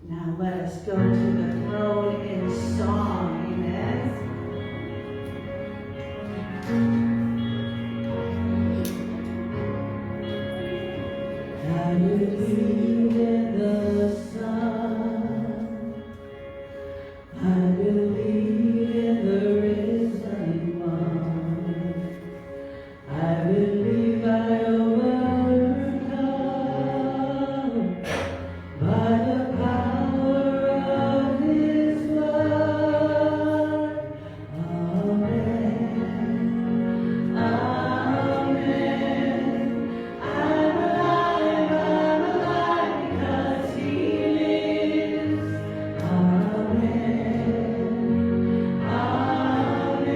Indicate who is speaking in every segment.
Speaker 1: Now let us go to the throne in song. Amen. I believe in the sun. I believe in the risen one. I believe I overcome by the power of His blood. Amen. Amen. I'm alive because He lives. Amen. Amen.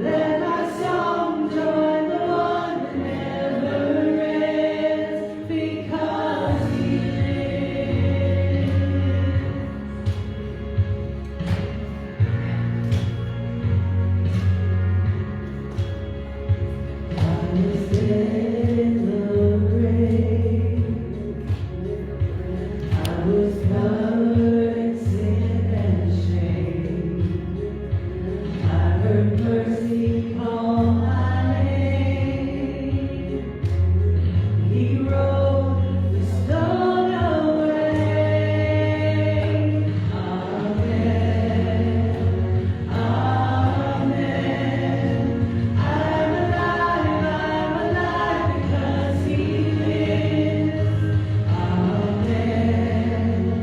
Speaker 1: Let my song join the one that never ends because He lives. I was dead in the grave. I was covered in sin and shame. I heard mercy call my name. He rolled the stone away. Amen. Amen. I'm alive because He lives. Amen.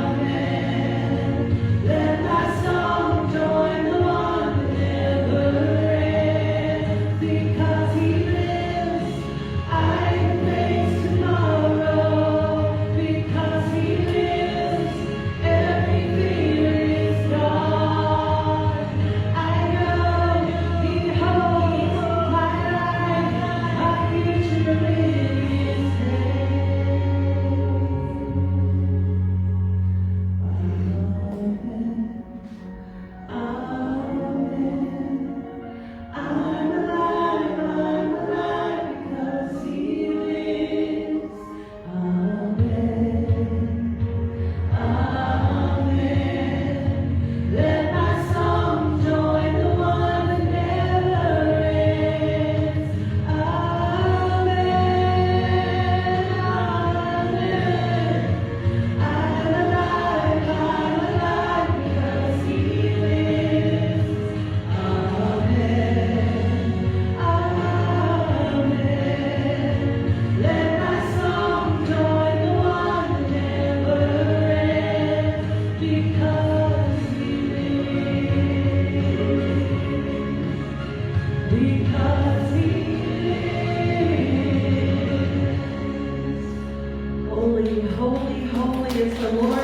Speaker 1: Amen. Let my song join the one that never ends because He lives. I can face tomorrow because He lives. Every fear is gone. I know He holds my life, my future in His hands. Amen. Amen. I'm alive because He lives. Amen. Amen. Let my song join the one that never ends. Amen. Amen. I'm alive because He lives. Amen. Amen. Let my song join the one that never ends because He lives. Because He lives. Holy, holy, holy is the Lord